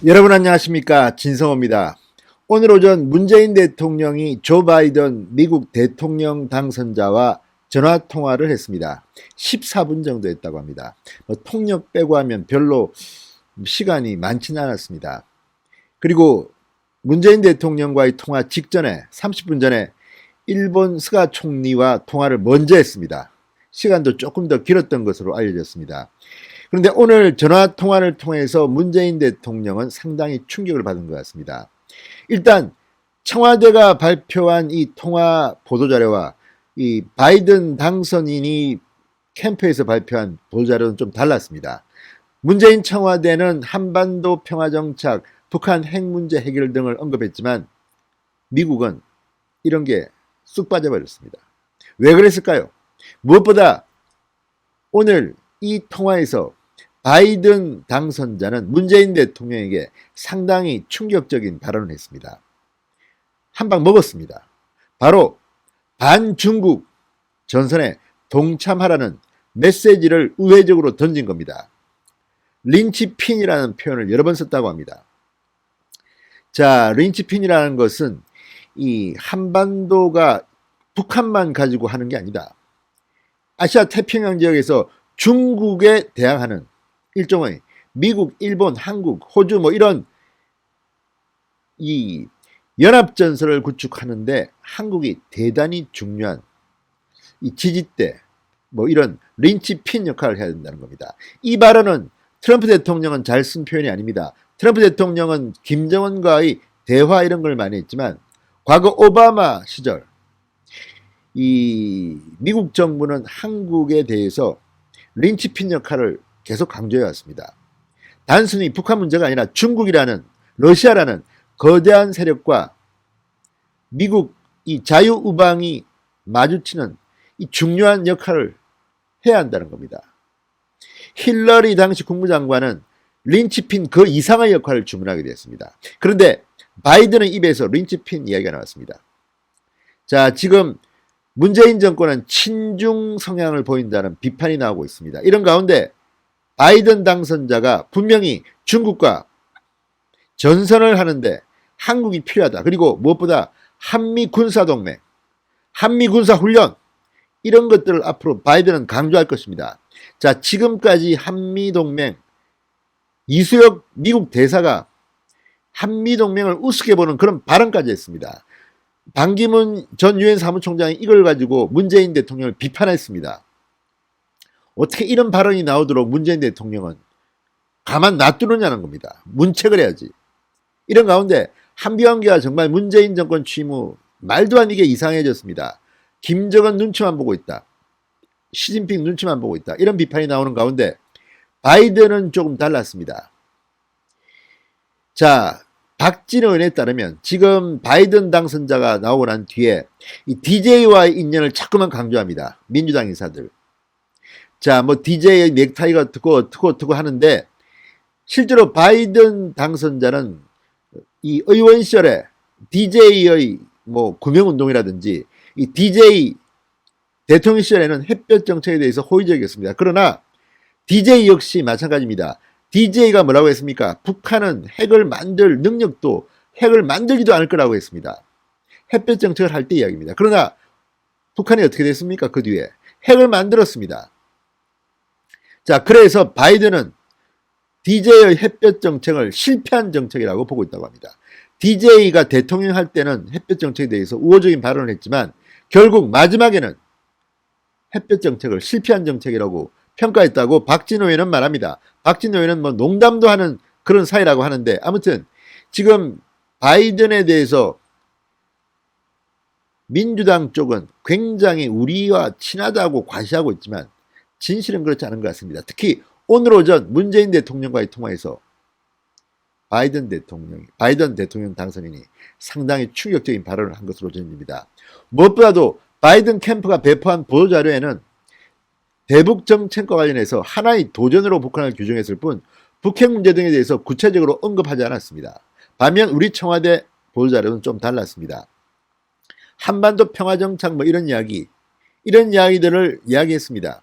여러분 안녕하십니까, 진성호입니다. 오늘 오전 문재인 대통령이 조 바이든 미국 대통령 당선자와 전화통화를 했습니다. 14분 정도 했다고 합니다. 통역 빼고 하면 별로 시간이 많지는 않았습니다. 그리고 문재인 대통령과의 통화 직전에 30분 전에 일본 스가 총리와 통화를 먼저 했습니다. 시간도 조금 더 길었던 것으로 알려졌습니다. 그런데 오늘 전화통화를 통해서 문재인 대통령은 상당히 충격을 받은 것 같습니다. 일단 청와대가 발표한 이 통화 보도자료와 이 바이든 당선인이 캠프에서 발표한 보도자료는 좀 달랐습니다. 문재인 청와대는 한반도 평화정착, 북한 핵 문제 해결 등을 언급했지만 미국은 이런 게 쑥 빠져버렸습니다. 왜 그랬을까요? 무엇보다 오늘 이 통화에서 바이든 당선자는 문재인 대통령에게 상당히 충격적인 발언을 했습니다. 한 방 먹었습니다. 바로 반중국 전선에 동참하라는 메시지를 우회적으로 던진 겁니다. 린치핀이라는 표현을 여러 번 썼다고 합니다. 자, 린치핀이라는 것은 이 한반도가 북한만 가지고 하는 게 아니다. 아시아 태평양 지역에서 중국에 대항하는 일종의 미국, 일본, 한국, 호주 뭐 이런 이 연합전선을 구축하는데 한국이 대단히 중요한 이 지지대 뭐 이런 린치핀 역할을 해야 된다는 겁니다. 이 발언은 트럼프 대통령은 잘 쓴 표현이 아닙니다. 트럼프 대통령은 김정은과의 대화 이런 걸 많이 했지만 과거 오바마 시절 이 미국 정부는 한국에 대해서 린치핀 역할을 계속 강조해 왔습니다. 단순히 북한 문제가 아니라 중국이라는 러시아라는 거대한 세력과 미국 이 자유우방이 마주치는 이 중요한 역할을 해야 한다는 겁니다. 힐러리 당시 국무장관은 린치핀 그 이상의 역할을 주문하게 되었습니다. 그런데 바이든의 입에서 린치핀 이야기가 나왔습니다. 자, 지금 문재인 정권은 친중 성향을 보인다는 비판이 나오고 있습니다. 이런 가운데 바이든 당선자가 분명히 중국과 전선을 하는데 한국이 필요하다. 그리고 무엇보다 한미 군사동맹, 한미 군사훈련 이런 것들을 앞으로 바이든은 강조할 것입니다. 자, 지금까지 한미동맹 이수혁 미국 대사가 한미동맹을 우습게 보는 그런 발언까지 했습니다. 반기문 전 유엔 사무총장이 이걸 가지고 문재인 대통령을 비판했습니다. 어떻게 이런 발언이 나오도록 문재인 대통령은 가만 놔두느냐는 겁니다. 문책을 해야지. 이런 가운데 한미관계가 정말 문재인 정권 취임 후 말도 안 되게 이상해졌습니다. 김정은 눈치만 보고 있다. 시진핑 눈치만 보고 있다. 이런 비판이 나오는 가운데 바이든은 조금 달랐습니다. 자, 박진호 의원에 따르면 지금 바이든 당선자가 나오고 난 뒤에 이 DJ와의 인연을 자꾸만 강조합니다. 민주당 인사들. 자, 뭐 DJ의 넥타이가 어떻고 하는데 실제로 바이든 당선자는 이 의원 시절에 DJ의 뭐 구명운동이라든지 이 DJ 대통령 시절에는 햇볕 정책에 대해서 호의적이었습니다. 그러나 DJ 역시 마찬가지입니다. DJ가 뭐라고 했습니까? 북한은 핵을 만들 능력도 핵을 만들지도 않을 거라고 했습니다. 햇볕 정책을 할 때 이야기입니다. 그러나 북한이 어떻게 됐습니까? 그 뒤에 핵을 만들었습니다. 자, 그래서 바이든은 DJ의 햇볕 정책을 실패한 정책이라고 보고 있다고 합니다. DJ가 대통령 할 때는 햇볕 정책에 대해서 우호적인 발언을 했지만 결국 마지막에는 햇볕 정책을 실패한 정책이라고 평가했다고 박진호 의원은 말합니다. 박진호 의원은 뭐 농담도 하는 그런 사이라고 하는데 아무튼 지금 바이든에 대해서 민주당 쪽은 굉장히 우리와 친하다고 과시하고 있지만 진실은 그렇지 않은 것 같습니다. 특히 오늘 오전 문재인 대통령과의 통화에서 바이든 대통령 당선인이 상당히 충격적인 발언을 한 것으로 전해집니다. 무엇보다도 바이든 캠프가 배포한 보도자료에는 대북 정책과 관련해서 하나의 도전으로 북한을 규정했을 뿐 북핵 문제 등에 대해서 구체적으로 언급하지 않았습니다. 반면 우리 청와대 보도자료는 좀 달랐습니다. 한반도 평화정착 뭐 이런 이야기들을 이야기했습니다.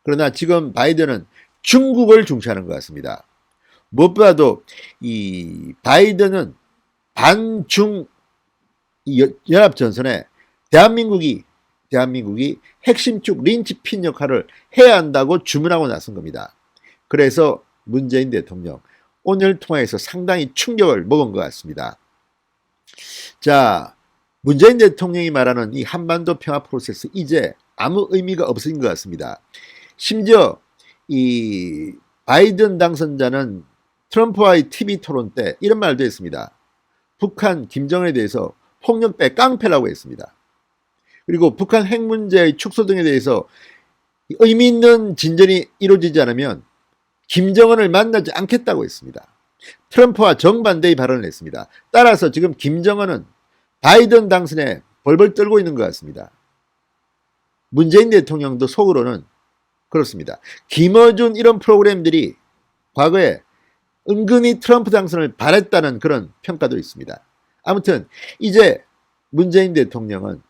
그러나 지금 바이든은 중국을 중시하는 것 같습니다. 무엇보다도 이 바이든은 반중 연합전선에 대한민국이 핵심축 린치핀 역할을 해야 한다고 주문하고 나선 겁니다. 그래서 문재인 대통령 오늘 통화에서 상당히 충격을 먹은 것 같습니다. 자, 문재인 대통령이 말하는 이 한반도 평화 프로세스 이제 아무 의미가 없어진 것 같습니다. 심지어 이 바이든 당선자는 트럼프와의 TV 토론 때 이런 말도 했습니다. 북한 김정은에 대해서 폭력배 깡패라고 했습니다. 그리고 북한 핵 문제의 축소 등에 대해서 의미 있는 진전이 이루어지지 않으면 김정은을 만나지 않겠다고 했습니다. 트럼프와 정반대의 발언을 했습니다. 따라서 지금 김정은은 바이든 당선에 벌벌 떨고 있는 것 같습니다. 문재인 대통령도 속으로는 그렇습니다. 김어준 이런 프로그램들이 과거에 은근히 트럼프 당선을 바랬다는 그런 평가도 있습니다. 아무튼 이제 문재인 대통령은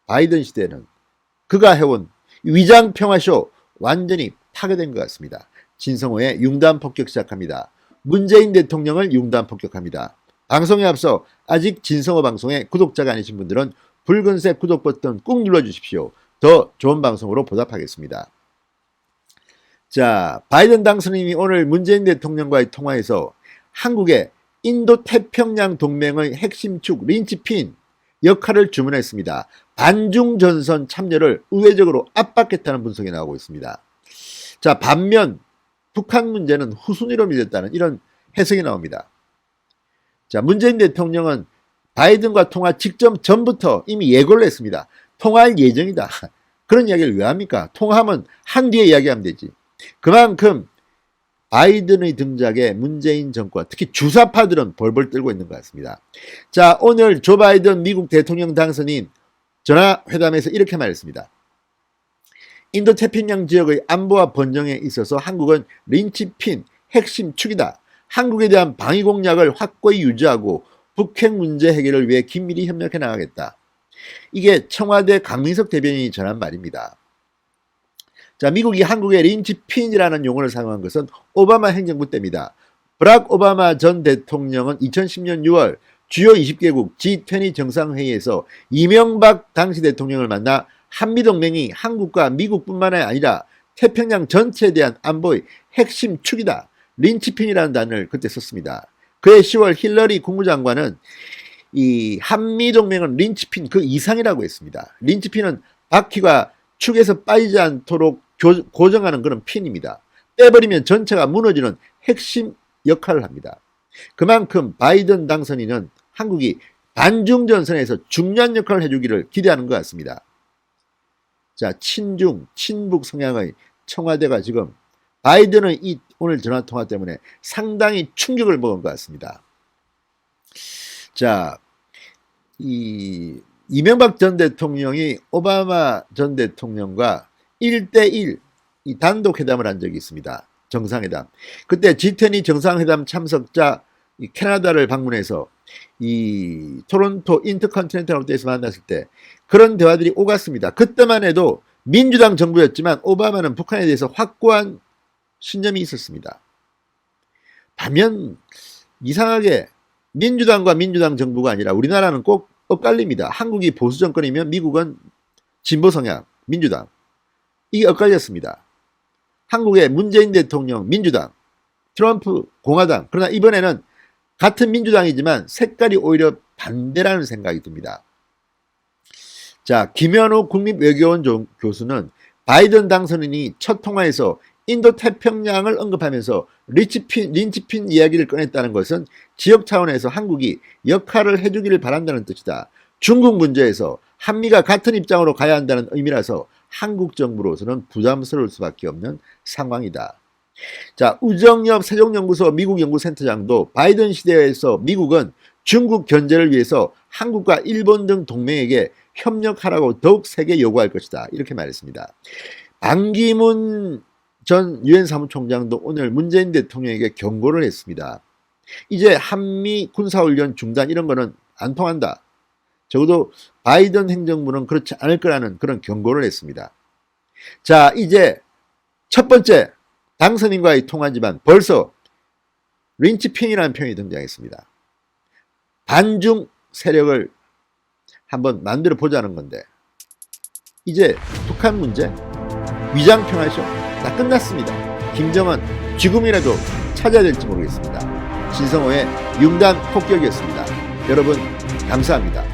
바이든 시대는 그가 해온 위장평화쇼 완전히 파괴된 것 같습니다. 진성호의 융단 폭격 시작합니다. 문재인 대통령을 융단 폭격합니다. 방송에 앞서 아직 진성호 방송의 구독자가 아니신 분들은 붉은색 구독 버튼 꾹 눌러주십시오. 더 좋은 방송으로 보답하겠습니다. 자, 바이든 당선인이 오늘 문재인 대통령과의 통화에서 한국의 인도태평양 동맹의 핵심축 린치핀 역할을 주문했습니다. 반중전선 참여를 우회적으로 압박했다는 분석이 나오고 있습니다. 자, 반면 북한 문제는 후순위로 밀렸다는 이런 해석이 나옵니다. 자, 문재인 대통령은 바이든과 통화 직전 전부터 이미 예고를 했습니다. 통화할 예정이다. 그런 이야기를 왜 합니까? 통화하면 한 뒤에 이야기하면 되지. 그만큼 바이든의 등장에 문재인 정권, 특히 주사파들은 벌벌 떨고 있는 것 같습니다. 자, 오늘 조 바이든 미국 대통령 당선인 전화회담에서 이렇게 말했습니다. 인도태평양 지역의 안보와 번영에 있어서 한국은 린치핀 핵심 축이다. 한국에 대한 방위 공약을 확고히 유지하고 북핵 문제 해결을 위해 긴밀히 협력해 나가겠다. 이게 청와대 강민석 대변인이 전한 말입니다. 자, 미국이 한국의 린치핀이라는 용어를 사용한 것은 오바마 행정부 때입니다. 브락 오바마 전 대통령은 2010년 6월 주요 20개국 G20 정상회의에서 이명박 당시 대통령을 만나 한미동맹이 한국과 미국뿐만 아니라 태평양 전체에 대한 안보의 핵심 축이다. 린치핀이라는 단어를 그때 썼습니다. 그해 10월 힐러리 국무장관은 이 한미동맹은 린치핀 그 이상이라고 했습니다. 린치핀은 바퀴가 축에서 빠지지 않도록 고정하는 그런 핀입니다. 빼버리면 전체가 무너지는 핵심 역할을 합니다. 그만큼 바이든 당선인은 한국이 반중전선에서 중요한 역할을 해주기를 기대하는 것 같습니다. 자, 친중, 친북 성향의 청와대가 지금 바이든의 이 오늘 전화통화 때문에 상당히 충격을 먹은 것 같습니다. 자, 이명박 전 대통령이 오바마 전 대통령과 1대1 이 단독 회담을 한 적이 있습니다. 정상회담. 그때 G20 정상회담 참석자 캐나다를 방문해서 이 토론토 인터컨티넨탈 호텔에서 만났을 때 그런 대화들이 오갔습니다. 그때만 해도 민주당 정부였지만 오바마는 북한에 대해서 확고한 신념이 있었습니다. 반면 이상하게 민주당과 민주당 정부가 아니라 우리나라는 꼭 엇갈립니다. 한국이 보수 정권이면 미국은 진보 성향, 민주당. 이게 엇갈렸습니다. 한국의 문재인 대통령, 민주당, 트럼프, 공화당. 그러나 이번에는 같은 민주당이지만 색깔이 오히려 반대라는 생각이 듭니다. 자, 김현우 국립외교원 교수는 바이든 당선인이 첫 통화에서 인도태평양을 언급하면서 린치핀 이야기를 꺼냈다는 것은 지역 차원에서 한국이 역할을 해주기를 바란다는 뜻이다. 중국 문제에서 한미가 같은 입장으로 가야 한다는 의미라서 한국 정부로서는 부담스러울 수밖에 없는 상황이다. 자, 우정엽 세종연구소 미국 연구센터장도 바이든 시대에서 미국은 중국 견제를 위해서 한국과 일본 등 동맹에게 협력하라고 더욱 세게 요구할 것이다. 이렇게 말했습니다. 반기문 전 유엔 사무총장도 오늘 문재인 대통령에게 경고를 했습니다. 이제 한미 군사훈련 중단 이런 거는 안 통한다. 적어도 바이든 행정부는 그렇지 않을 거라는 그런 경고를 했습니다. 자, 이제 첫 번째 당선인과의 통화지만 벌써 린치핑이라는 표현이 등장했습니다. 반중 세력을 한번 만들어 보자는 건데 이제 북한 문제 위장평화쇼 다 끝났습니다. 김정은 지금이라도 찾아야 될지 모르겠습니다. 신성호의 융단 폭격이었습니다. 여러분 감사합니다.